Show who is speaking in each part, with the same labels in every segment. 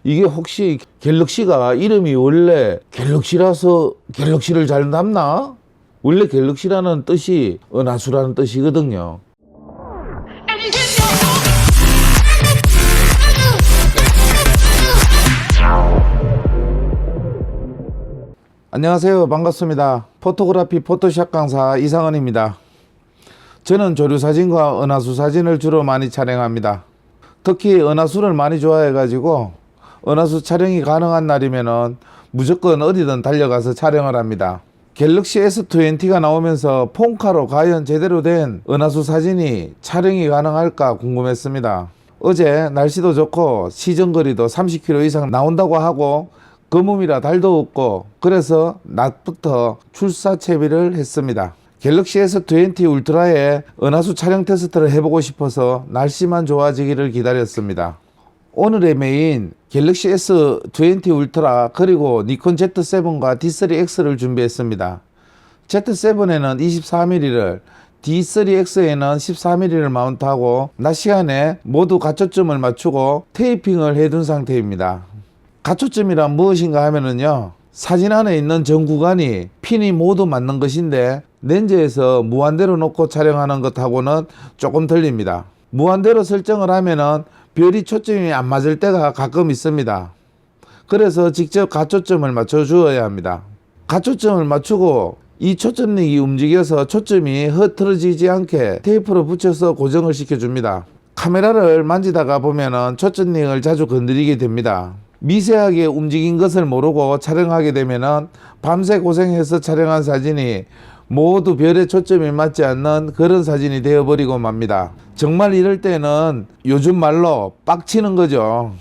Speaker 1: 이게 혹시 갤럭시가 이름이 원래 갤럭시라서 갤럭시를 잘 담나? 원래 갤럭시라는 뜻이 은하수라는 뜻이거든요. 안녕하세요. 반갑습니다. 포토그래피 포토샵 강사 이상은입니다. 저는 조류사진과 은하수 사진을 주로 많이 촬영합니다. 특히 은하수를 많이 좋아해 가지고 은하수 촬영이 가능한 날이면은 무조건 어디든 달려가서 촬영을 합니다. 갤럭시 S20가 나오면서 폰카로 과연 제대로 된 은하수 사진이 촬영이 가능할까 궁금했습니다. 어제 날씨도 좋고 시정거리도 30km 이상 나온다고 하고 거품이라 달도 없고 그래서 낮부터 출사 채비를 했습니다. 갤럭시 S20 울트라의 은하수 촬영 테스트를 해보고 싶어서 날씨만 좋아지기를 기다렸습니다. 오늘의 메인 갤럭시 S20 울트라 그리고 니콘 Z7과 D3X를 준비했습니다. Z7에는 24mm를 D3X에는 14mm를 마운트하고 낮 시간에 모두 가초점을 맞추고 테이핑을 해둔 상태입니다. 가초점이란 무엇인가 하면은요, 사진 안에 있는 전 구간이 핀이 모두 맞는 것인데 렌즈에서 무한대로 놓고 촬영하는 것하고는 조금 틀립니다. 무한대로 설정을 하면은 별이 초점이 안 맞을 때가 가끔 있습니다. 그래서 직접 가초점을 맞춰 주어야 합니다. 가초점을 맞추고 이 초점링이 움직여서 초점이 흐트러지지 않게 테이프로 붙여서 고정을 시켜줍니다. 카메라를 만지다가 보면은 초점링을 자주 건드리게 됩니다. 미세하게 움직인 것을 모르고 촬영하게 되면은 밤새 고생해서 촬영한 사진이 모두 별의 초점이 맞지 않는 그런 사진이 되어버리고 맙니다. 정말 이럴 때는 요즘 말로 빡치는 거죠.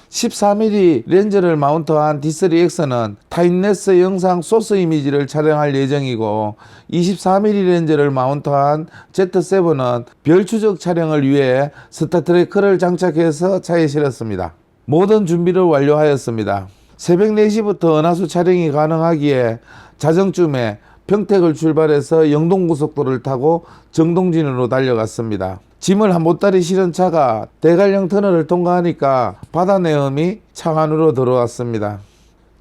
Speaker 1: 14mm 렌즈를 마운트한 D3X는 타임랩스 영상 소스 이미지를 촬영할 예정이고 24mm 렌즈를 마운트한 Z7은 별 추적 촬영을 위해 스타트래커를 장착해서 차에 실었습니다. 모든 준비를 완료하였습니다. 새벽 4시부터 은하수 촬영이 가능하기에 자정쯤에 평택을 출발해서 영동고속도로를 타고 정동진으로 달려갔습니다. 짐을 한 보따리 실은 차가 대관령 터널을 통과하니까 바다 내음이 차 안으로 들어왔습니다.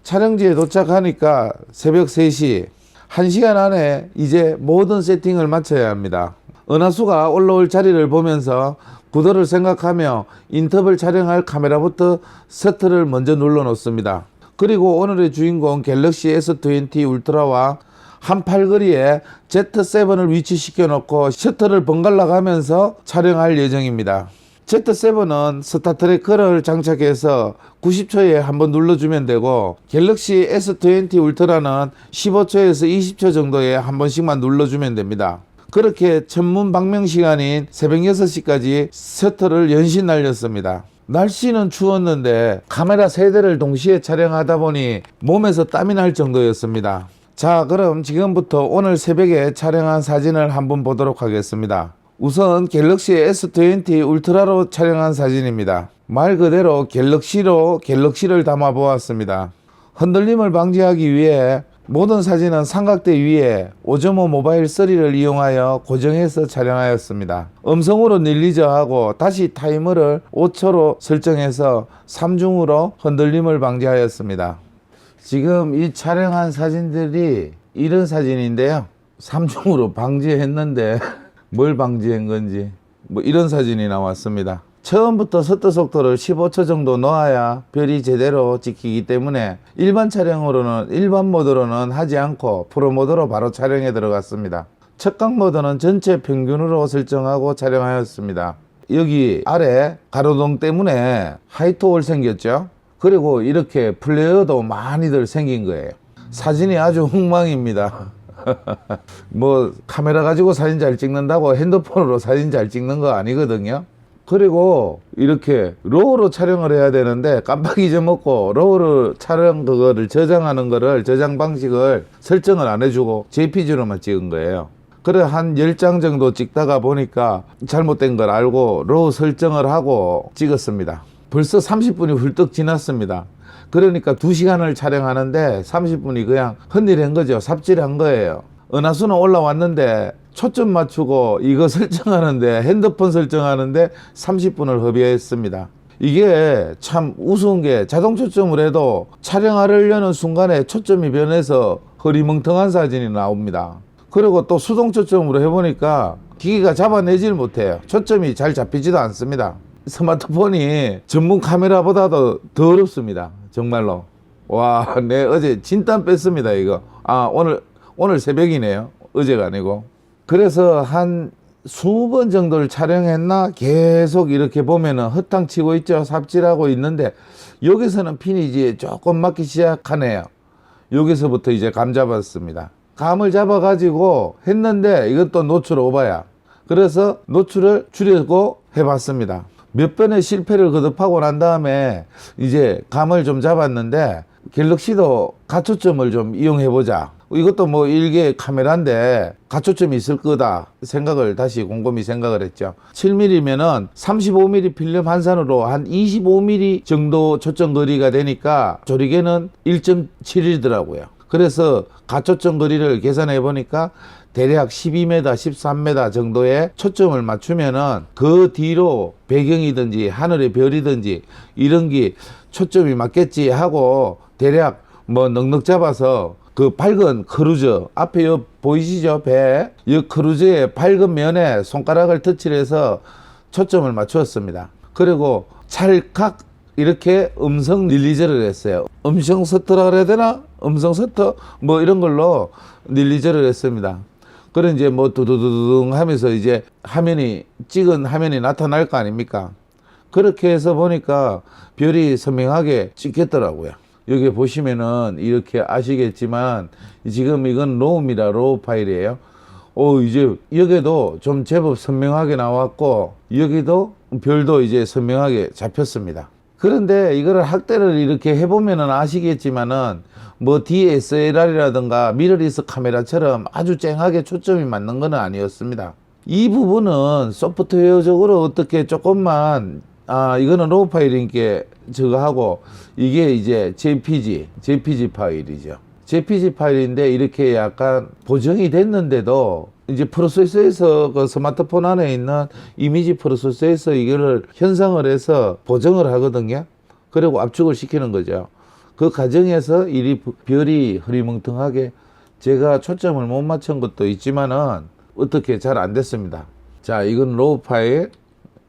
Speaker 1: 촬영지에 도착하니까 새벽 3시, 1시간 안에 이제 모든 세팅을 마쳐야 합니다. 은하수가 올라올 자리를 보면서 구도를 생각하며 인터벌 촬영할 카메라부터 셔터를 먼저 눌러 놓습니다. 그리고 오늘의 주인공 갤럭시 S20 울트라와 한 팔거리에 Z7을 위치시켜 놓고 셔터를 번갈아 가면서 촬영할 예정입니다. Z7은 스타트래커를 장착해서 90초에 한번 눌러주면 되고 갤럭시 S20 울트라는 15초에서 20초 정도에 한 번씩만 눌러주면 됩니다. 그렇게 천문 방명 시간인 새벽 6시까지 셔터를 연신 날렸습니다. 날씨는 추웠는데 카메라 3대를 동시에 촬영하다 보니 몸에서 땀이 날 정도였습니다. 자, 그럼 지금부터 오늘 새벽에 촬영한 사진을 한번 보도록 하겠습니다. 우선 갤럭시 S20 울트라로 촬영한 사진입니다. 말 그대로 갤럭시로 갤럭시를 담아 보았습니다. 흔들림을 방지하기 위해 모든 사진은 삼각대 위에 5.5 모바일 3를 이용하여 고정해서 촬영하였습니다. 음성으로 릴리즈하고 다시 타이머를 5초로 설정해서 3중으로 흔들림을 방지하였습니다. 지금 이 촬영한 사진들이 이런 사진인데요. 3중으로 방지했는데 뭘 방지한 건지 뭐 이런 사진이 나왔습니다. 처음부터 셔터 속도를 15초 정도 놓아야 별이 제대로 찍히기 때문에 일반 촬영으로는 일반 모드로는 하지 않고 프로 모드로 바로 촬영에 들어갔습니다. 척각 모드는 전체 평균으로 설정하고 촬영하였습니다. 여기 아래 가로등 때문에 하이트홀 생겼죠. 그리고 이렇게 플레어도 많이들 생긴 거예요. 사진이 아주 엉망입니다. 뭐 카메라 가지고 사진 잘 찍는다고 핸드폰으로 사진 잘 찍는 거 아니거든요. 그리고 이렇게 로우로 촬영을 해야 되는데 깜빡 잊어먹고 로우로 촬영 그거를 저장하는 거를 저장 방식을 설정을 안 해주고 JPG로만 찍은 거예요. 그래 한 10장 정도 찍다가 보니까 잘못된 걸 알고 로우 설정을 하고 찍었습니다. 벌써 30분이 훌떡 지났습니다. 그러니까 2시간을 촬영하는데 30분이 그냥 헛일한 거죠. 삽질한 거예요. 은하수는 올라왔는데 초점 맞추고 이거 설정하는데 핸드폰 설정하는데 30분을 허비했습니다. 이게 참 우스운 게 자동 초점을 해도 촬영하려는 순간에 초점이 변해서 흐리멍텅한 사진이 나옵니다. 그리고 또 수동 초점으로 해보니까 기기가 잡아내질 못해요. 초점이 잘 잡히지도 않습니다. 스마트폰이 전문 카메라보다도 더 어렵습니다. 정말로. 와, 내 어제 진땀 뺐습니다, 이거. 아, 오늘 새벽이네요. 어제가 아니고. 그래서 한 20번 정도를 촬영했나 계속 이렇게 보면은 허탕치고 있죠. 삽질하고 있는데 여기서는 피니지에 조금 맞기 시작하네요. 여기서부터 이제 감 잡았습니다. 감을 잡아 가지고 했는데 이것도 노출 오버야. 그래서 노출을 줄이고 해봤습니다. 몇 번의 실패를 거듭하고 난 다음에 이제 감을 좀 잡았는데 갤럭시도 가초점을 좀 이용해보자. 이것도 뭐 일개 카메라인데 가초점이 있을 거다 생각을 다시 곰곰이 생각을 했죠. 7mm면은 35mm 필름 한산으로 한 25mm 정도 초점 거리가 되니까 조리개는 1.7이더라고요. 그래서 가초점 거리를 계산해 보니까 대략 12m, 13m 정도의 초점을 맞추면은 그 뒤로 배경이든지 하늘의 별이든지 이런 게 초점이 맞겠지 하고 대략 뭐 넉넉 잡아서 그 밝은 크루저 앞에 요 보이시죠? 배. 이 크루저의 밝은 면에 손가락을 터치해서 초점을 맞추었습니다. 그리고 찰칵 이렇게 음성 릴리저를 했어요. 음성 서터라 그래야 되나? 음성 서터 뭐 이런 걸로 릴리저를 했습니다. 그래 이제 뭐 두두두둥 하면서 이제 화면이 찍은 화면이 나타날 거 아닙니까? 그렇게 해서 보니까 별이 선명하게 찍혔더라고요. 여기 보시면은 이렇게 아시겠지만 지금 이건 로우입니다. 로우 파일이에요. 이제 여기도 좀 제법 선명하게 나왔고 여기도 별도 이제 선명하게 잡혔습니다. 그런데 이거를 확대를 이렇게 해보면은 아시겠지만은 뭐 DSLR이라든가 미러리스 카메라처럼 아주 쨍하게 초점이 맞는 건 아니었습니다. 이 부분은 소프트웨어적으로 어떻게 조금만 이거는 로우 파일이니까 저거 하고 이게 이제 JPG 파일이죠. JPG 파일인데 이렇게 약간 보정이 됐는데도 이제 프로세서에서 그 스마트폰 안에 있는 이미지 프로세서에서 이거를 현상을 해서 보정을 하거든요. 그리고 압축을 시키는 거죠. 그 과정에서 별이 흐리멍텅하게 제가 초점을 못 맞춘 것도 있지만은 어떻게 잘 안 됐습니다. 자, 이건 로우 파일,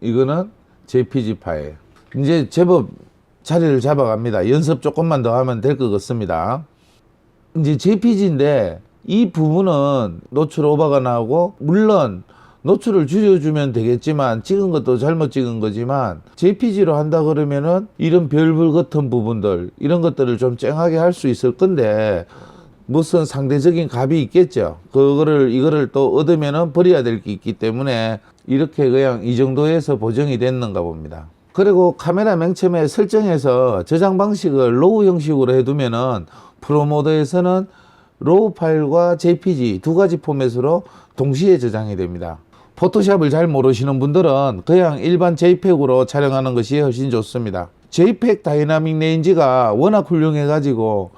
Speaker 1: 이거는 JPG 파일. 이제 제법 자리를 잡아갑니다. 연습 조금만 더 하면 될 것 같습니다. 이제 JPG인데 이 부분은 노출 오버가 나오고 물론 노출을 줄여주면 되겠지만 찍은 것도 잘못 찍은 거지만 JPG로 한다 그러면은 이런 별불 같은 부분들 이런 것들을 좀 쨍하게 할 수 있을 건데 무슨 상대적인 값이 있겠죠. 이거를 또 얻으면은 버려야 될 게 있기 때문에 이렇게 그냥 이 정도에서 보정이 됐는가 봅니다. 그리고 카메라 맨 처음에 설정에서 저장 방식을 로우 형식으로 해두면은 프로 모드에서는 로우 파일과 JPG 두 가지 포맷으로 동시에 저장이 됩니다. 포토샵을 잘 모르시는 분들은 그냥 일반 JPEG으로 촬영하는 것이 훨씬 좋습니다. JPEG 다이나믹 레인지가 워낙 훌륭해 가지고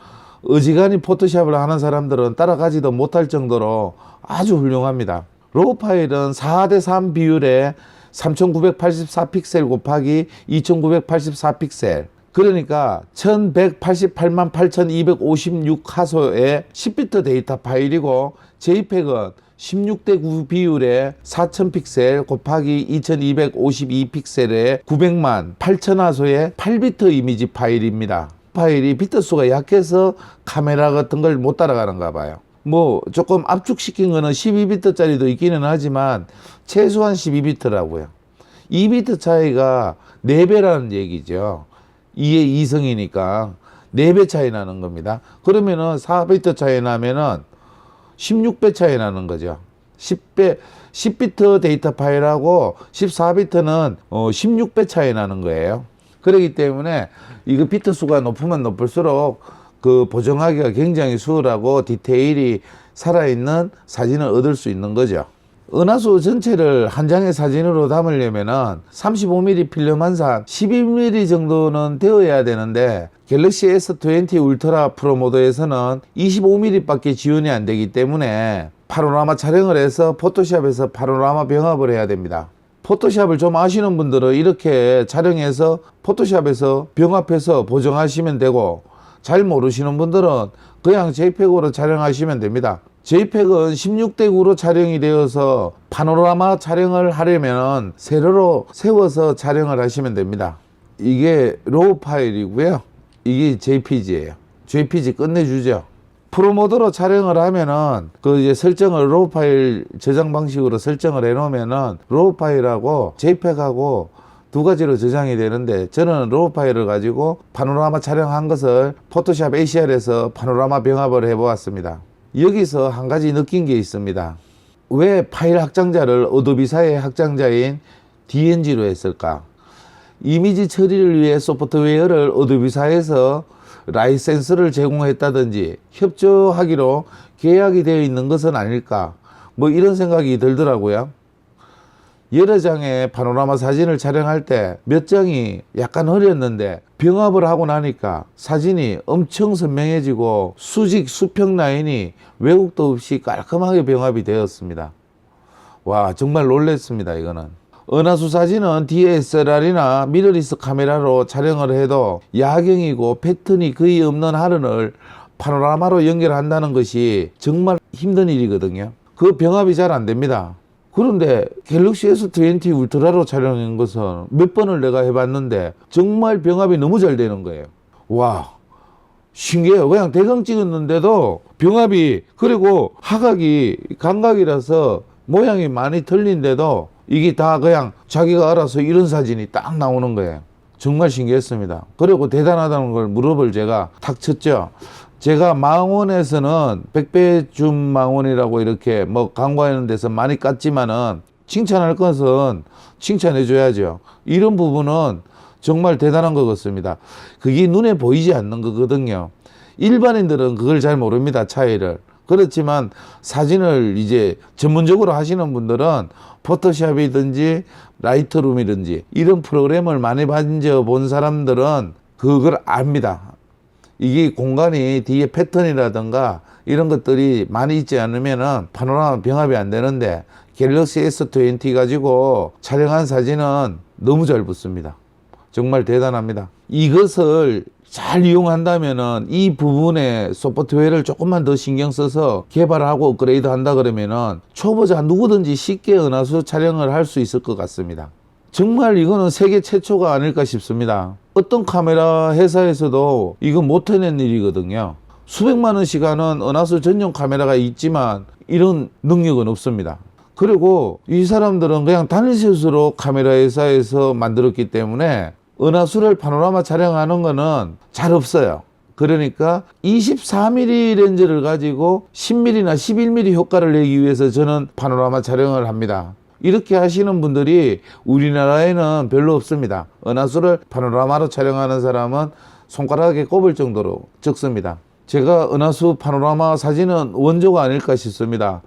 Speaker 1: 어지간히 포토샵을 하는 사람들은 따라가지도 못할 정도로 아주 훌륭합니다. 로우 파일은 4:3 비율에 3984픽셀 곱하기 2984 픽셀, 그러니까 1188만 8256 화소의 10비트 데이터 파일이고 JPEG은 16:9 비율의 4000 픽셀 곱하기 2252 픽셀의 900만 8000 화소의 8비트 이미지 파일입니다. 파일이 비트 수가 약해서 카메라 같은 걸 못 따라가는가 봐요. 뭐 조금 압축시킨 거는 12비트짜리도 있기는 하지만 최소한 12비트라고요. 2비트 차이가 4배라는 얘기죠. 2의 2성이니까 4배 차이 나는 겁니다. 그러면은 4비트 차이 나면은 16배 차이 나는 거죠. 10비트 데이터 파일하고 14비트는 16배 차이 나는 거예요. 그렇기 때문에 이거 비트 수가 높으면 높을수록 그 보정하기가 굉장히 수월하고 디테일이 살아있는 사진을 얻을 수 있는 거죠. 은하수 전체를 한 장의 사진으로 담으려면은 35mm 필름 한산 12mm 정도는 되어야 되는데 갤럭시 S20 울트라 프로 모드에서는 25mm 밖에 지원이 안 되기 때문에 파노라마 촬영을 해서 포토샵에서 파노라마 병합을 해야 됩니다. 포토샵을 좀 아시는 분들은 이렇게 촬영해서 포토샵에서 병합해서 보정하시면 되고, 잘 모르시는 분들은 그냥 JPEG으로 촬영하시면 됩니다. JPEG은 16대9로 촬영이 되어서 파노라마 촬영을 하려면 세로로 세워서 촬영을 하시면 됩니다. 이게 로우 파일이고요. 이게 JPG예요. JPG 끝내주죠. 프로모드로 촬영을 하면은 그 이제 설정을 로우 파일 저장 방식으로 설정을 해 놓으면은 로우 파일하고 JPEG하고 두 가지로 저장이 되는데, 저는 로우 파일을 가지고 파노라마 촬영한 것을 포토샵 ACR에서 파노라마 병합을 해 보았습니다. 여기서 한 가지 느낀 게 있습니다. 왜 파일 확장자를 어도비사의 확장자인 DNG로 했을까? 이미지 처리를 위해 소프트웨어를 어도비사에서 라이센스를 제공했다든지 협조하기로 계약이 되어 있는 것은 아닐까, 뭐 이런 생각이 들더라고요. 여러 장의 파노라마 사진을 촬영할 때 몇 장이 약간 흐렸는데 병합을 하고 나니까 사진이 엄청 선명해지고 수평 라인이 왜곡도 없이 깔끔하게 병합이 되었습니다. 와, 정말 놀랬습니다. 이거는 은하수 사진은 DSLR이나 미러리스 카메라로 촬영을 해도 야경이고 패턴이 거의 없는 하늘을 파노라마로 연결한다는 것이 정말 힘든 일이거든요. 그 병합이 잘 안 됩니다. 그런데 갤럭시 S20 울트라로 촬영한 것은 몇 번을 내가 해봤는데 정말 병합이 너무 잘 되는 거예요. 와, 신기해요. 그냥 대강 찍었는데도 병합이, 그리고 하각이 감각이라서 모양이 많이 틀린데도 이게 다 그냥 자기가 알아서 이런 사진이 딱 나오는 거예요. 정말 신기했습니다. 그리고 대단하다는 걸 무릎을 제가 탁 쳤죠. 제가 망원에서는 백배줌 망원이라고 이렇게 뭐 광고하는 데서 많이 깠지만은 칭찬할 것은 칭찬해 줘야죠. 이런 부분은 정말 대단한 것 같습니다. 그게 눈에 보이지 않는 거거든요. 일반인들은 그걸 잘 모릅니다, 차이를. 그렇지만 사진을 이제 전문적으로 하시는 분들은 포토샵이든지 라이트룸이든지 이런 프로그램을 많이 만져본 사람들은 그걸 압니다. 이게 공간이 뒤에 패턴이라든가 이런 것들이 많이 있지 않으면은 파노라마 병합이 안 되는데, 갤럭시 S20 가지고 촬영한 사진은 너무 잘 붙습니다. 정말 대단합니다. 이것을 잘 이용한다면은 이 부분에 소프트웨어를 조금만 더 신경 써서 개발하고 업그레이드 한다 그러면은 초보자 누구든지 쉽게 은하수 촬영을 할 수 있을 것 같습니다. 정말 이거는 세계 최초가 아닐까 싶습니다. 어떤 카메라 회사에서도 이거 못 해낸 일이거든요. 수백만 원 시간은 은하수 전용 카메라가 있지만 이런 능력은 없습니다. 그리고 이 사람들은 그냥 단일샷으로 카메라 회사에서 만들었기 때문에 은하수를 파노라마 촬영하는 거는 잘 없어요. 그러니까 24mm 렌즈를 가지고 10mm나 11mm 효과를 내기 위해서 저는 파노라마 촬영을 합니다. 이렇게 하시는 분들이 우리나라에는 별로 없습니다. 은하수를 파노라마로 촬영하는 사람은 손가락에 꼽을 정도로 적습니다. 제가 은하수 파노라마 사진은 원조가 아닐까 싶습니다.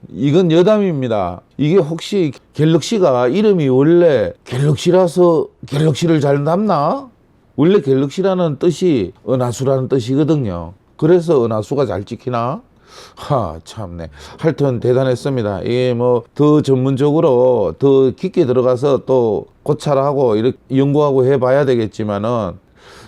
Speaker 1: 이건 여담입니다. 이게 혹시 갤럭시가 이름이 원래 갤럭시라서 갤럭시를 잘 담나? 원래 갤럭시라는 뜻이 은하수라는 뜻이거든요. 그래서 은하수가 잘 찍히나? 참네. 하여튼 대단했습니다. 이게 뭐 더 전문적으로 더 깊게 들어가서 또 고찰하고 이렇게 연구하고 해봐야 되겠지만은,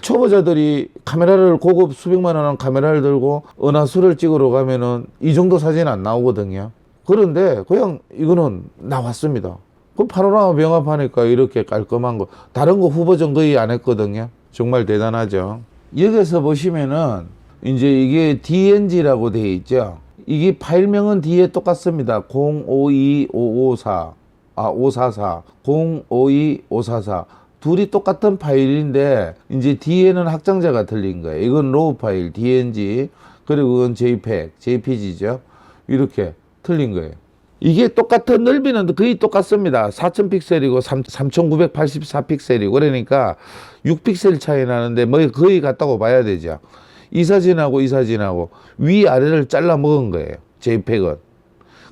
Speaker 1: 초보자들이 카메라를 고급 수백만 원 카메라를 들고 은하수를 찍으러 가면은 이 정도 사진 안 나오거든요. 그런데 그냥 이거는 나왔습니다. 그 파노라마 병합하니까 이렇게 깔끔한 거, 다른 거 후보전 거의 안 했거든요. 정말 대단하죠. 여기서 보시면은 이제 이게 DNG라고 되어 있죠. 이게 파일명은 뒤에 똑같습니다. 052554, 544, 052544. 둘이 똑같은 파일인데 이제 뒤에는 확장자가 틀린 거예요. 이건 로우 파일 DNG, 그리고 이건 JPEG, JPG죠. 이렇게 틀린 거예요. 이게 똑같은 넓이는 거의 똑같습니다. 4000픽셀이고 3984픽셀이고 그러니까 6픽셀 차이 나는데 뭐 거의 같다고 봐야 되죠. 이 사진하고 이 사진하고 위아래를 잘라 먹은 거예요. JPEG은.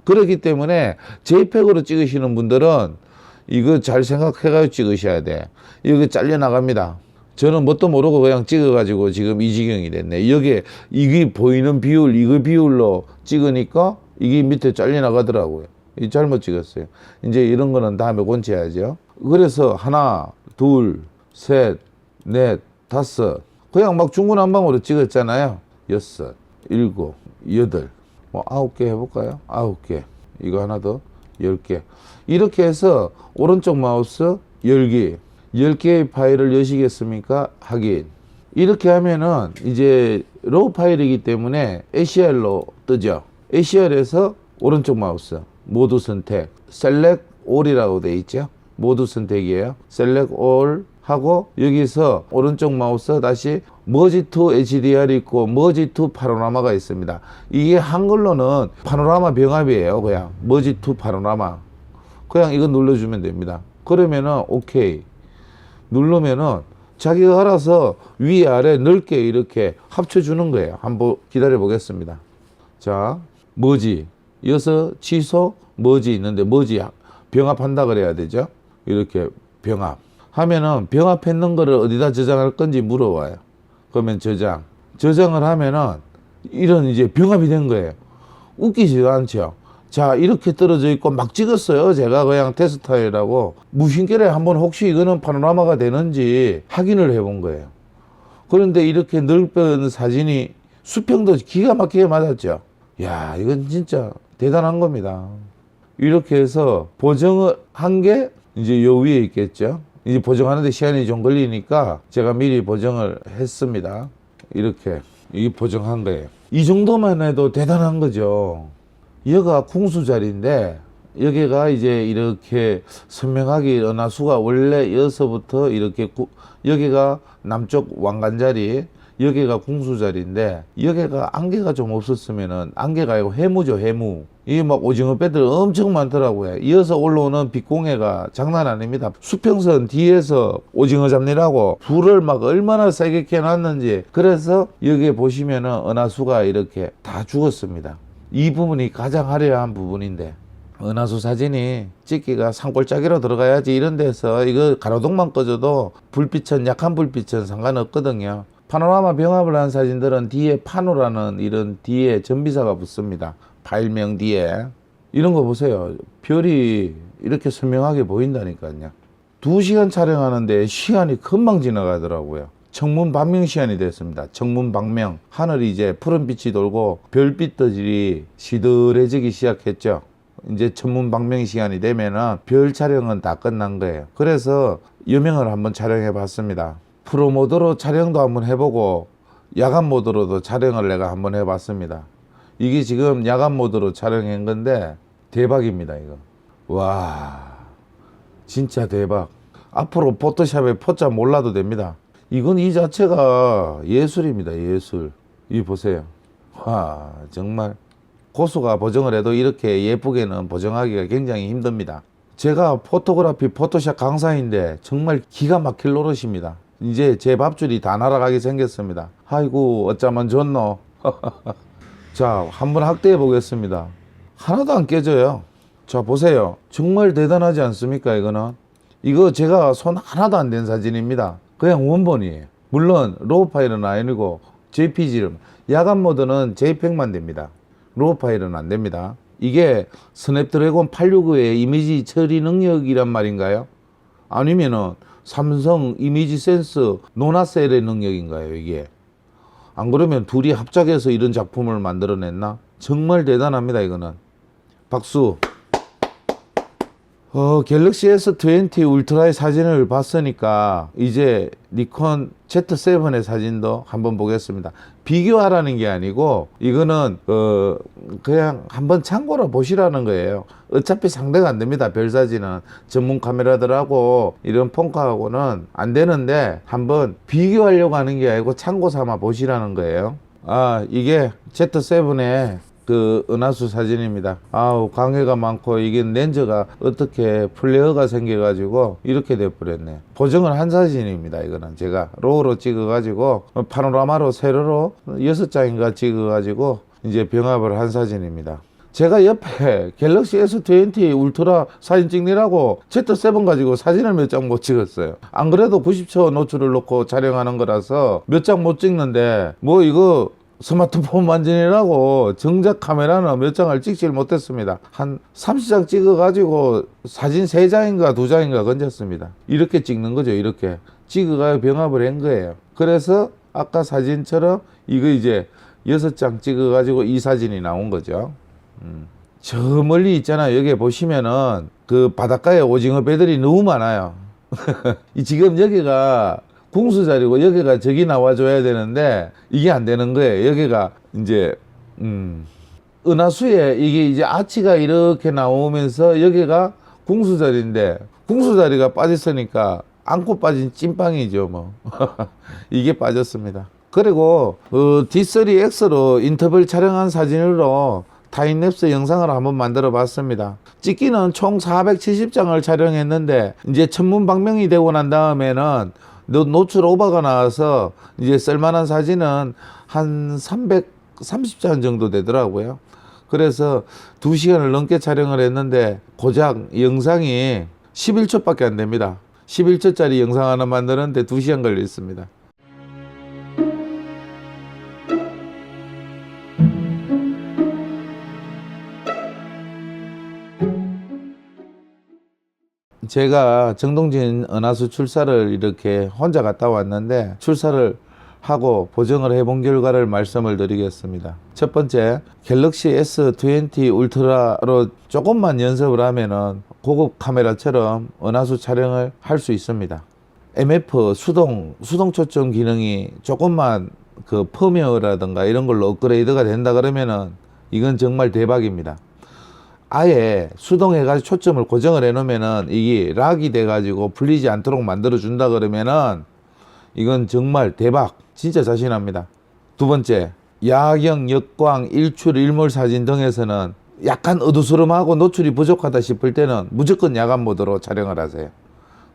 Speaker 1: 그렇기 때문에 JPEG으로 찍으시는 분들은 이거 잘 생각해가지고 찍으셔야 돼. 이거 잘려 나갑니다. 저는 뭣도 모르고 그냥 찍어가지고 지금 이 지경이 됐네. 여기에 이게 보이는 비율, 이거 비율로 찍으니까 이게 밑에 잘려 나가더라고요. 이 잘못 찍었어요. 이제 이런 거는 다음에 곤치해야죠. 그래서 하나, 둘, 셋, 넷, 다섯. 그냥 막 중구난방으로 찍었잖아요. 여섯, 일곱, 여덟, 뭐 9개 해볼까요? 9개. 이거 하나 더, 10개. 이렇게 해서 오른쪽 마우스 열기. 10개의 파일을 여시겠습니까? 확인. 이렇게 하면은 이제 로우 파일이기 때문에 ACR로 뜨죠. ACR에서 오른쪽 마우스 모두 선택, Select All이라고 돼 있죠. 모두 선택이에요. Select All 하고 여기서 오른쪽 마우스 다시 Merge to HDR 있고 Merge to 파노라마가 있습니다. 이게 한글로는 파노라마 병합이에요. 그냥 Merge to 파노라마. 그냥 이거 눌러주면 됩니다. 그러면은 OK 누르면은 자기가 알아서 위아래 넓게 이렇게 합쳐주는 거예요. 한번 기다려 보겠습니다. 자, 머지 이어서 취소 머지 있는데 머지 병합한다 그래야 되죠. 이렇게 병합 하면은 병합했는 거를 어디다 저장할 건지 물어봐요. 그러면 저장을 하면은 이런 이제 병합이 된 거예요. 웃기지도 않죠. 자, 이렇게 떨어져 있고 막 찍었어요. 제가 그냥 테스트하려고 무심결에 한번 혹시 이거는 파노라마가 되는지 확인을 해본 거예요. 그런데 이렇게 넓은 사진이 수평도 기가 막히게 맞았죠. 야, 이건 진짜 대단한 겁니다. 이렇게 해서 보정을 한 게 이제 요 위에 있겠죠. 이제 보정하는데 시간이 좀 걸리니까 제가 미리 보정을 했습니다. 이렇게 이 보정한 거예요. 이 정도만 해도 대단한 거죠. 여기가 궁수 자리인데 여기가 이제 이렇게 선명하게 은하수가 원래 여기서부터 이렇게 여기가 남쪽 왕관 자리, 여기가 궁수 자리인데 여기가 안개가 좀 없었으면은 안개가 아니고 해무죠, 해무. 이게 막 오징어 배들 엄청 많더라고요. 이어서 올라오는 빛공해가 장난 아닙니다. 수평선 뒤에서 오징어 잡느라고 불을 막 얼마나 세게 켜놨는지. 그래서 여기 보시면은 은하수가 이렇게 다 죽었습니다. 이 부분이 가장 화려한 부분인데 은하수 사진이 찍기가 산골짜기로 들어가야지 이런 데서 이거 가로등만 꺼져도 불빛은 약한 불빛은 상관없거든요. 파노라마 병합을 한 사진들은 뒤에 파노라는 이런 뒤에 전비사가 붙습니다. 파일명 뒤에 이런 거 보세요. 별이 이렇게 선명하게 보인다니까요. 2시간 촬영하는데 시간이 금방 지나가더라고요. 청문 반명 시간이 됐습니다. 청문 방명. 하늘이 이제 푸른 빛이 돌고 별빛들이 시들해지기 시작했죠. 이제 천문 방명 시간이 되면은 별 촬영은 다 끝난 거예요. 그래서 여명을 한번 촬영해 봤습니다. 프로 모드로 촬영도 한번 해보고 야간 모드로도 촬영을 내가 한번 해봤습니다. 이게 지금 야간 모드로 촬영한 건데 대박입니다, 이거. 와, 진짜 대박. 앞으로 포토샵에 포자 몰라도 됩니다. 이건 이 자체가 예술입니다. 예술. 이 보세요. 와, 정말 고수가 보정을 해도 이렇게 예쁘게는 보정하기가 굉장히 힘듭니다. 제가 포토그래피 포토샵 강사인데 정말 기가 막힐 노릇입니다. 이제 제 밥줄이 다 날아가게 생겼습니다. 아이고 어쩌면 좋노. 자, 한번 확대해 보겠습니다. 하나도 안 깨져요. 자, 보세요. 정말 대단하지 않습니까? 이거 제가 손 하나도 안 댄 사진입니다. 그냥 원본이에요. 물론 로우 파일은 아니고 JPG를 야간 모드는 JPEG만 됩니다. 로우 파일은 안 됩니다. 이게 스냅드래곤 865의 이미지 처리 능력이란 말인가요? 아니면은 삼성 이미지 센스 노나셀의 능력인가요, 이게? 안 그러면 둘이 합작해서 이런 작품을 만들어냈나? 정말 대단합니다, 이거는. 박수. 갤럭시 S20 울트라의 사진을 봤으니까 이제 니콘 Z7의 사진도 한번 보겠습니다. 비교하라는 게 아니고 이거는 그냥 한번 참고로 보시라는 거예요. 어차피 상대가 안 됩니다. 별 사진은 전문 카메라들하고 이런 폰카하고는 안 되는데 한번 비교하려고 하는 게 아니고 참고 삼아 보시라는 거예요. 이게 Z7의 그 은하수 사진입니다. 아우, 광해가 많고 이게 렌즈가 어떻게 플레어가 생겨가지고 이렇게 돼버렸네. 보정을 한 사진입니다. 이거는 제가 로우로 찍어가지고 파노라마로 세로로 6장인가 찍어가지고 이제 병합을 한 사진입니다. 제가 옆에 갤럭시 S20 울트라 사진 찍느라고 Z7 가지고 사진을 몇 장 못 찍었어요. 안 그래도 90초 노출을 놓고 촬영하는 거라서 몇 장 못 찍는데 뭐 이거 스마트폰 만지느라고 정작 카메라는 몇 장을 찍질 못했습니다. 한 30장 찍어가지고 사진 3장인가 2장인가 건졌습니다. 이렇게 찍는 거죠. 이렇게 찍어가 병합을 한 거예요. 그래서 아까 사진처럼 이거 이제 6장 찍어가지고 이 사진이 나온 거죠. 저 멀리 있잖아요. 여기 보시면은 그 바닷가에 오징어 배들이 너무 많아요. 지금 여기가 궁수 자리고 여기가 저기 나와줘야 되는데 이게 안 되는 거예요. 여기가 이제 은하수에 이게 이제 아치가 이렇게 나오면서 여기가 궁수 자리인데 궁수 자리가 빠졌으니까 안고 빠진 찐빵이죠 뭐. 이게 빠졌습니다. 그리고 D3X로 인터벌 촬영한 사진으로 타임랩스 영상을 한번 만들어 봤습니다. 찍기는 총 470장을 촬영했는데 이제 천문방명이 되고 난 다음에는 노출 오버가 나와서 이제 쓸만한 사진은 한 330장 정도 되더라고요. 그래서 2시간을 넘게 촬영을 했는데 고작 영상이 11초밖에 안 됩니다. 11초짜리 영상 하나 만드는데 2시간 걸렸습니다. 제가 정동진 은하수 출사를 이렇게 혼자 갔다 왔는데 출사를 하고 보정을 해본 결과를 말씀을 드리겠습니다. 첫 번째, 갤럭시 S20 울트라로 조금만 연습을 하면은 고급 카메라처럼 은하수 촬영을 할 수 있습니다. MF 수동 초점 기능이 조금만 그 펌웨어라든가 이런 걸로 업그레이드가 된다 그러면은 이건 정말 대박입니다. 아예 수동해가지고 초점을 고정을 해놓으면은 이게 락이 돼가지고 풀리지 않도록 만들어준다 그러면은 이건 정말 대박. 진짜 자신합니다. 두 번째, 야경, 역광, 일출, 일몰 사진 등에서는 약간 어두스름하고 노출이 부족하다 싶을 때는 무조건 야간 모드로 촬영을 하세요.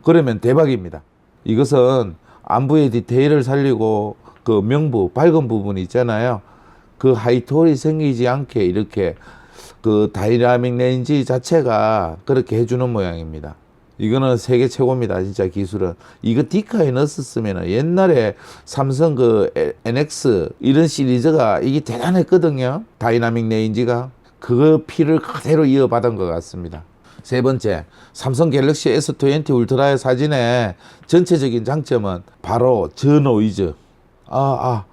Speaker 1: 그러면 대박입니다. 이것은 안부의 디테일을 살리고 그 명부, 밝은 부분 있잖아요. 그 하이톨이 생기지 않게 이렇게 그 다이나믹 렌즈 자체가 그렇게 해주는 모양입니다. 이거는 세계 최고입니다. 진짜 기술은. 이거 디카에 넣었으면 옛날에 삼성 그 NX 이런 시리즈가 이게 대단했거든요. 다이나믹 렌즈가. 그 피를 그대로 이어받은 것 같습니다. 세 번째, 삼성 갤럭시 S20 울트라의 사진의 전체적인 장점은 바로 저노이즈.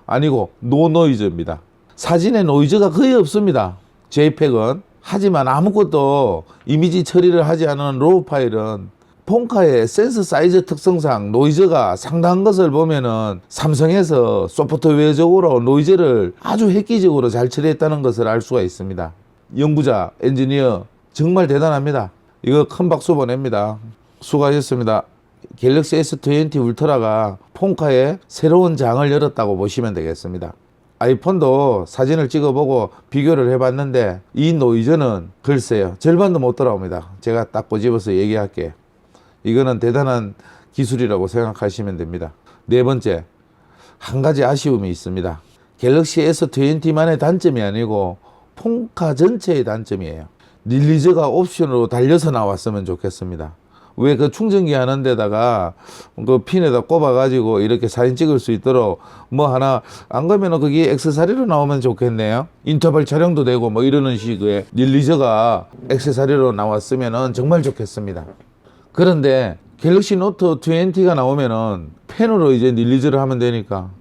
Speaker 1: 아니고 노노이즈입니다. 사진에 노이즈가 거의 없습니다. JPEG은. 하지만 아무것도 이미지 처리를 하지 않은 로우 파일은 폰카의 센서 사이즈 특성상 노이즈가 상당한 것을 보면은 삼성에서 소프트웨어적으로 노이즈를 아주 획기적으로 잘 처리했다는 것을 알 수가 있습니다. 연구자, 엔지니어 정말 대단합니다. 이거 큰 박수 보냅니다. 수고하셨습니다. 갤럭시 S20 울트라가 폰카의 새로운 장을 열었다고 보시면 되겠습니다. 아이폰도 사진을 찍어보고 비교를 해봤는데 이 노이즈는 글쎄요 절반도 못 따라옵니다. 제가 딱 꼬집어서 얘기할게요. 이거는 대단한 기술이라고 생각하시면 됩니다. 네 번째, 한 가지 아쉬움이 있습니다. 갤럭시 S20만의 단점이 아니고 폰카 전체의 단점이에요. 릴리즈가 옵션으로 달려서 나왔으면 좋겠습니다. 왜 그 충전기 하는 데다가 그 핀에다 꼽아 가지고 이렇게 사진 찍을 수 있도록 뭐 하나 안 그러면은 그게 액세서리로 나오면 좋겠네요. 인터벌 촬영도 되고 뭐 이러는 식의 릴리저가 액세서리로 나왔으면은 정말 좋겠습니다. 그런데 갤럭시 노트 20가 나오면은 펜으로 이제 릴리저를 하면 되니까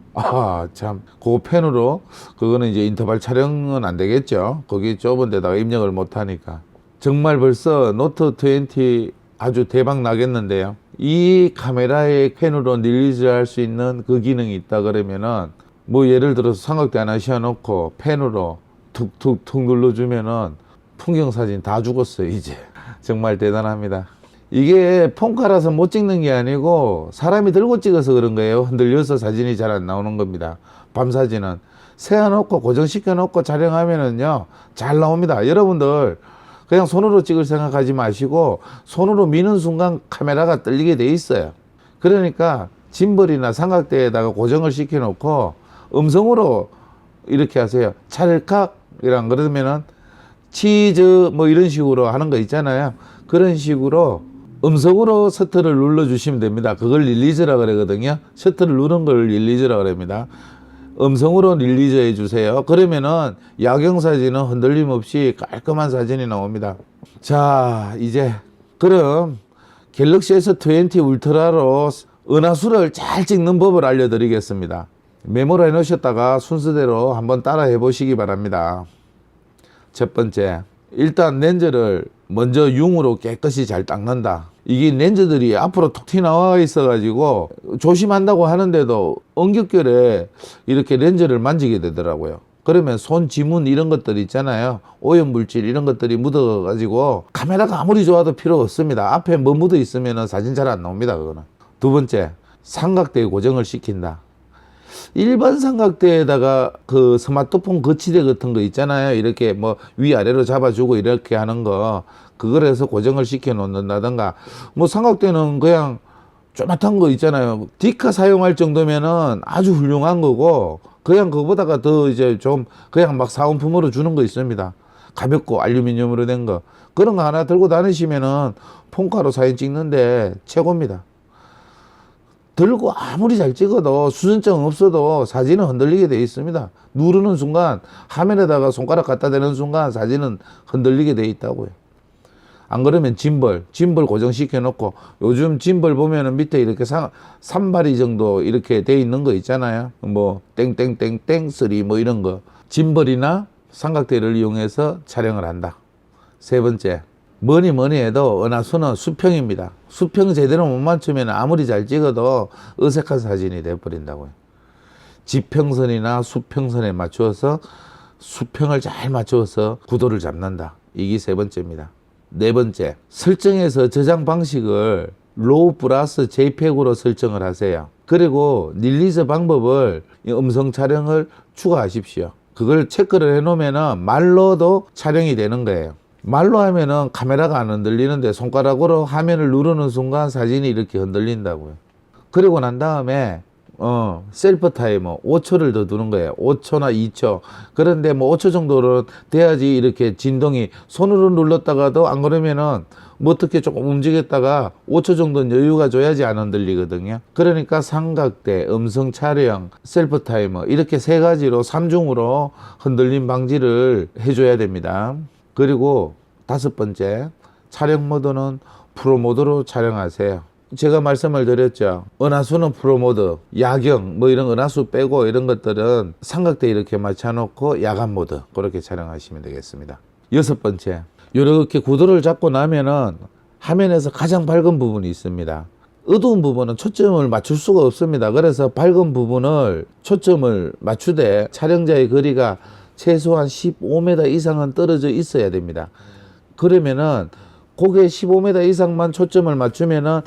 Speaker 1: 참 그거 펜으로 그거는 이제 인터벌 촬영은 안 되겠죠. 거기 좁은 데다가 입력을 못 하니까. 정말 벌써 노트 20 아주 대박 나겠는데요. 이 카메라의 펜으로 릴리즈 할 수 있는 그 기능이 있다 그러면은 뭐 예를 들어서 삼각대 하나 씌워놓고 펜으로 툭툭툭 눌러주면은 풍경 사진 다 죽었어요 이제. 정말 대단합니다. 이게 폰카라서 못 찍는 게 아니고 사람이 들고 찍어서 그런 거예요. 흔들려서 사진이 잘 안 나오는 겁니다. 밤 사진은 세워놓고 고정시켜 놓고 촬영하면은요 잘 나옵니다. 여러분들 그냥 손으로 찍을 생각하지 마시고 손으로 미는 순간 카메라가 떨리게 돼 있어요. 그러니까 짐벌이나 삼각대에다가 고정을 시켜 놓고 음성으로 이렇게 하세요. 찰칵 이런 그러면은 치즈 뭐 이런 식으로 하는 거 있잖아요. 그런 식으로 음성으로 셔터를 눌러 주시면 됩니다. 그걸 릴리즈라 그러거든요. 셔터를 누른 걸 릴리즈라 그럽니다. 음성으로 릴리즈 해주세요. 그러면은 야경 사진은 흔들림 없이 깔끔한 사진이 나옵니다. 자, 이제 그럼 갤럭시 S20 울트라로 은하수를 잘 찍는 법을 알려드리겠습니다. 메모를 해놓으셨다가 순서대로 한번 따라 해보시기 바랍니다. 첫 번째, 일단 렌즈를 먼저 융으로 깨끗이 잘 닦는다. 이게 렌즈들이 앞으로 톡 튀어나와 있어가지고 조심한다고 하는데도 엉겹결에 이렇게 렌즈를 만지게 되더라고요. 그러면 손 지문 이런 것들 있잖아요. 오염물질 이런 것들이 묻어가지고 카메라가 아무리 좋아도 필요 없습니다. 앞에 뭐 묻어 있으면 사진 잘 안 나옵니다. 그거는. 두 번째, 삼각대 고정을 시킨다. 일반 삼각대에다가 그 스마트폰 거치대 같은 거 있잖아요. 이렇게 뭐 위아래로 잡아주고 이렇게 하는 거, 그걸 해서 고정을 시켜 놓는다든가, 뭐 삼각대는 그냥 조그맣은 거 있잖아요. 디카 사용할 정도면은 아주 훌륭한 거고, 그냥 그거보다가 더 이제 좀 그냥 막 사은품으로 주는 거 있습니다. 가볍고 알루미늄으로 된 거, 그런 거 하나 들고 다니시면은 폰카로 사진 찍는데 최고입니다. 들고 아무리 잘 찍어도 수전증 없어도 사진은 흔들리게 돼 있습니다. 누르는 순간, 화면에다가 손가락 갖다 대는 순간 사진은 흔들리게 돼 있다고요. 안 그러면 짐벌 고정시켜 놓고, 요즘 짐벌 보면은 밑에 이렇게 산발이 정도 이렇게 돼 있는 거 있잖아요. 뭐 땡땡땡땡 3 뭐 이런 거, 짐벌이나 삼각대를 이용해서 촬영을 한다. 세 번째, 뭐니 해도 은하수는 수평입니다. 수평 제대로 못 맞추면 아무리 잘 찍어도 어색한 사진이 돼버린다고요. 지평선이나 수평선에 맞추어서 수평을 잘 맞추어서 구도를 잡는다. 이게 세 번째입니다. 네 번째, 설정에서 저장 방식을 RAW 플러스 JPEG으로 설정을 하세요. 그리고 릴리즈 방법을 음성 촬영을 추가하십시오. 그걸 체크를 해놓으면 말로도 촬영이 되는 거예요. 말로 하면은 카메라가 안 흔들리는데 손가락으로 화면을 누르는 순간 사진이 이렇게 흔들린다고요. 그리고 난 다음에 셀프 타이머 5초를 더 두는 거예요. 5초나 2초. 그런데 뭐 5초 정도는 돼야지 이렇게 진동이, 손으로 눌렀다가도 안 그러면은 뭐 어떻게 조금 움직였다가 5초 정도는 여유가 줘야지 안 흔들리거든요. 그러니까 삼각대, 음성 촬영, 셀프 타이머 이렇게 세 가지로 3중으로 흔들림 방지를 해줘야 됩니다. 그리고 다섯 번째, 촬영 모드는 프로 모드로 촬영하세요. 제가 말씀을 드렸죠. 은하수는 프로 모드, 야경 뭐 이런 은하수 빼고 이런 것들은 삼각대 이렇게 맞춰놓고 야간 모드 그렇게 촬영하시면 되겠습니다. 여섯 번째, 이렇게 구도를 잡고 나면은 화면에서 가장 밝은 부분이 있습니다. 어두운 부분은 초점을 맞출 수가 없습니다. 그래서 밝은 부분을 초점을 맞추되 촬영자의 거리가 최소한 15m 이상은 떨어져 있어야 됩니다. 그러면은 고개 15m 이상만 초점을 맞추면은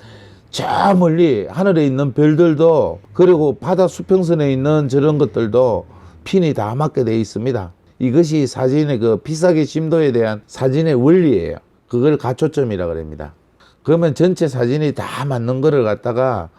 Speaker 1: 저 멀리 하늘에 있는 별들도, 그리고 바다 수평선에 있는 저런 것들도 핀이 다 맞게 되어 있습니다. 이것이 사진의 그 피사계 심도에 대한 사진의 원리예요. 그걸 가초점이라 그럽니다. 그러면 전체 사진이 다 맞는 거를 갖다가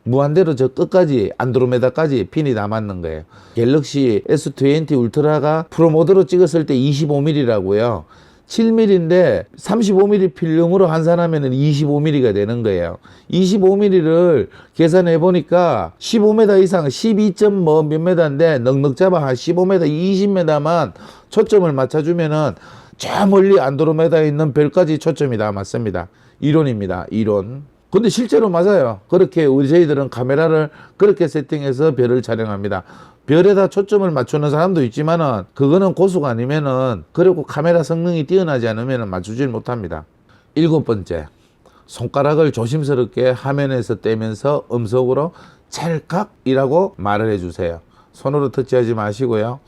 Speaker 1: 무한대로 저 끝까지 안드로메다까지 핀이 다 맞는 거예요. 갤럭시 S20 울트라가 프로 모드로 찍었을 때 25mm라고요. 7mm인데 35mm 필름으로 환산하면 25mm가 되는 거예요. 25mm를 계산해 보니까 15m 이상 12몇 m인데 넉넉 잡아 한 15m, 20m만 초점을 맞춰주면은 저 멀리 안드로메다에 있는 별까지 초점이 다 맞습니다. 이론입니다. 이론. 근데 실제로 맞아요. 그렇게 저희들은 카메라를 그렇게 세팅해서 별을 촬영합니다. 별에다 초점을 맞추는 사람도 있지만은 그거는 고수가 아니면은, 그리고 카메라 성능이 뛰어나지 않으면은 맞추질 못합니다. 일곱 번째, 손가락을 조심스럽게 화면에서 떼면서 음성으로 찰칵이라고 말을 해주세요. 손으로 터치하지 마시고요.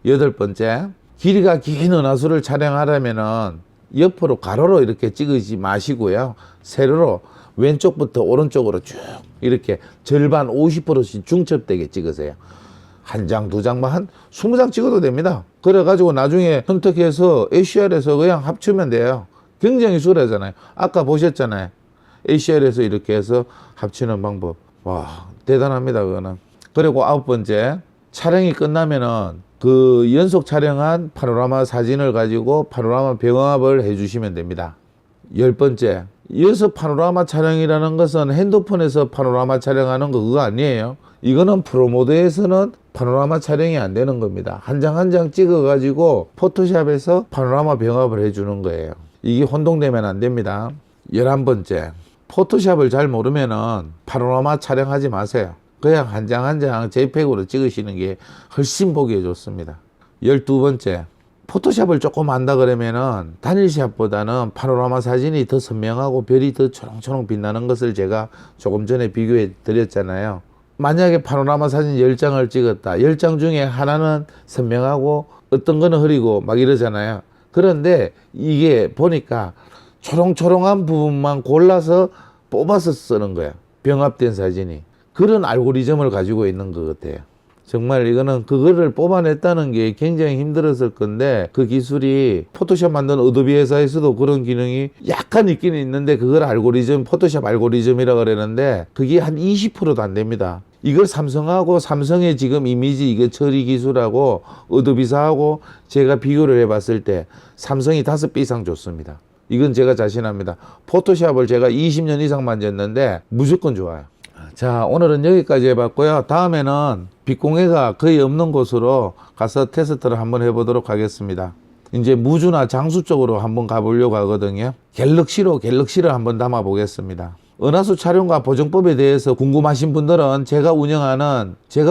Speaker 1: 여덟 번째, 길이가 긴 은하수를 촬영하려면은 옆으로 가로로 이렇게 찍지 마시고요. 세로로 왼쪽부터 오른쪽으로 쭉 이렇게 절반 50%씩 중첩되게 찍으세요. 한 장, 두 장만 한 20장 찍어도 됩니다. 그래가지고 나중에 선택해서 ACR에서 그냥 합치면 돼요. 굉장히 수월하잖아요. 아까 보셨잖아요. ACR에서 이렇게 해서 합치는 방법. 와, 대단합니다, 그거는. 그리고 아홉 번째, 촬영이 끝나면은 그 연속 촬영한 파노라마 사진을 가지고 파노라마 병합을 해주시면 됩니다. 열 번째, 이어서 파노라마 촬영이라는 것은 핸드폰에서 파노라마 촬영하는 거 그거 아니에요. 이거는 프로모드에서는 파노라마 촬영이 안 되는 겁니다. 한 장 한 장 찍어 가지고 포토샵에서 파노라마 병합을 해주는 거예요. 이게 혼동되면 안 됩니다. 11번째, 포토샵을 잘 모르면은 파노라마 촬영하지 마세요. 그냥 한 장 한 장 JPEG으로 찍으시는 게 훨씬 보기에 좋습니다. 12번째, 포토샵을 조금 안다 그러면은 단일샷보다는 파노라마 사진이 더 선명하고 별이 더 초롱초롱 빛나는 것을 제가 조금 전에 비교해 드렸잖아요. 만약에 파노라마 사진 10장을 찍었다. 10장 중에 하나는 선명하고 어떤 거는 흐리고 막 이러잖아요. 그런데 이게 보니까 초롱초롱한 부분만 골라서 뽑아서 쓰는 거야. 병합된 사진이. 그런 알고리즘을 가지고 있는 것 같아요. 정말 이거는 그거를 뽑아냈다는 게 굉장히 힘들었을 건데 그 기술이 포토샵 만든 어도비 회사에서도 그런 기능이 약간 있긴 있는데 그걸 알고리즘, 포토샵 알고리즘이라 그러는데 그게 한 20%도 안 됩니다. 이걸 삼성하고 삼성의 지금 이미지 이게 처리 기술하고 어도비사하고 제가 비교를 해봤을 때 삼성이 5배 이상 좋습니다. 이건 제가 자신합니다. 포토샵을 제가 20년 이상 만졌는데 무조건 좋아요. 자, 오늘은 여기까지 해봤고요. 다음에는 빛공해가 거의 없는 곳으로 가서 테스트를 한번 해보도록 하겠습니다. 이제 무주나 장수 쪽으로 한번 가보려고 하거든요. 갤럭시를 한번 담아 보겠습니다. 은하수 촬영과 보정법에 대해서 궁금하신 분들은 제가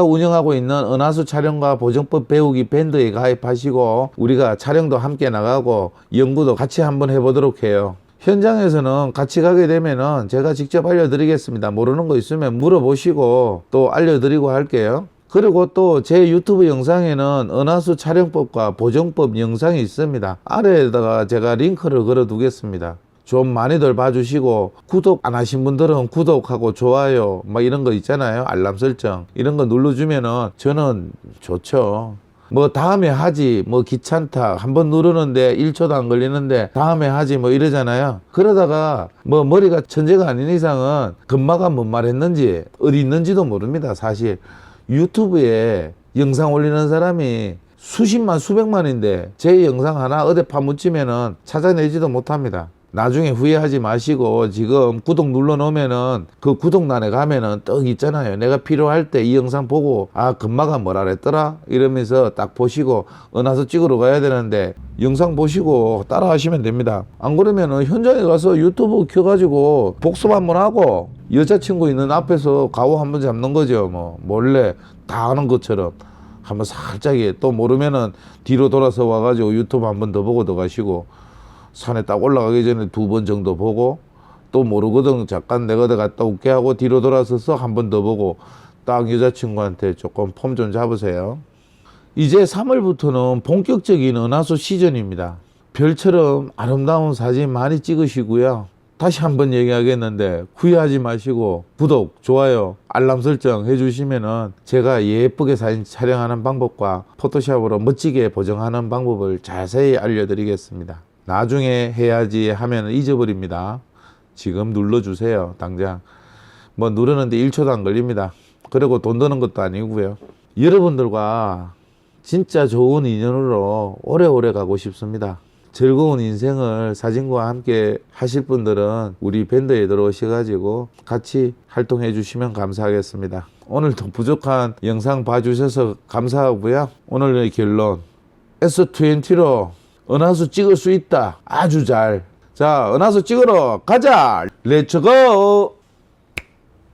Speaker 1: 운영하고 있는 은하수 촬영과 보정법 배우기 밴드에 가입하시고 우리가 촬영도 함께 나가고 연구도 같이 한번 해보도록 해요. 현장에서는 같이 가게 되면은 제가 직접 알려드리겠습니다. 모르는 거 있으면 물어보시고 또 알려드리고 할게요. 그리고 또 제 유튜브 영상에는 은하수 촬영법과 보정법 영상이 있습니다. 아래에다가 제가 링크를 걸어 두겠습니다. 좀 많이들 봐주시고 구독 안 하신 분들은 구독하고 좋아요 막 이런 거 있잖아요. 알람 설정 이런 거 눌러주면은 저는 좋죠. 뭐 다음에 하지 뭐 귀찮다 한번 누르는데 1초도 안 걸리는데 다음에 하지 뭐 이러잖아요. 그러다가 뭐 머리가 천재가 아닌 이상은 금마가 뭔 말 했는지 어디 있는지도 모릅니다. 사실 유튜브에 영상 올리는 사람이 수십만 수백만인데 제 영상 하나 어디 파묻히면은 찾아내지도 못합니다. 나중에 후회하지 마시고 지금 구독 눌러 놓으면은 그 구독란에 가면은 떡 있잖아요. 내가 필요할 때 이 영상 보고 아 금마가 뭐라 그랬더라 이러면서 딱 보시고 은하수 찍으러 가야 되는데 영상 보시고 따라 하시면 됩니다. 안 그러면은 현장에 가서 유튜브 켜가지고 복습 한번 하고 여자친구 있는 앞에서 가오 한번 잡는 거죠. 뭐 몰래 다 하는 것처럼 한번 살짝이 또 모르면은 뒤로 돌아서 와가지고 유튜브 한번 더 보고 더 가시고 산에 딱 올라가기 전에 2번 정도 보고 또 모르거든. 잠깐 내가 어디 갔다 올게 하고 뒤로 돌아서서 한 번 더 보고 딱 여자친구한테 조금 폼 좀 잡으세요. 이제 3월부터는 본격적인 은하수 시즌입니다. 별처럼 아름다운 사진 많이 찍으시고요. 다시 한번 얘기하겠는데 후회하지 마시고 구독, 좋아요, 알람 설정 해주시면은 제가 예쁘게 사진 촬영하는 방법과 포토샵으로 멋지게 보정하는 방법을 자세히 알려드리겠습니다. 나중에 해야지 하면 잊어버립니다. 지금 눌러주세요. 당장 뭐 누르는데 1초도 안 걸립니다. 그리고 돈 드는 것도 아니고요. 여러분들과 진짜 좋은 인연으로 오래오래 가고 싶습니다. 즐거운 인생을 사진과 함께 하실 분들은 우리 밴드에 들어오셔가지고 같이 활동해 주시면 감사하겠습니다. 오늘도 부족한 영상 봐주셔서 감사하고요. 오늘의 결론, S20로 은하수 찍을 수 있다. 아주 잘. 자, 은하수 찍으러 가자. 렛츠고.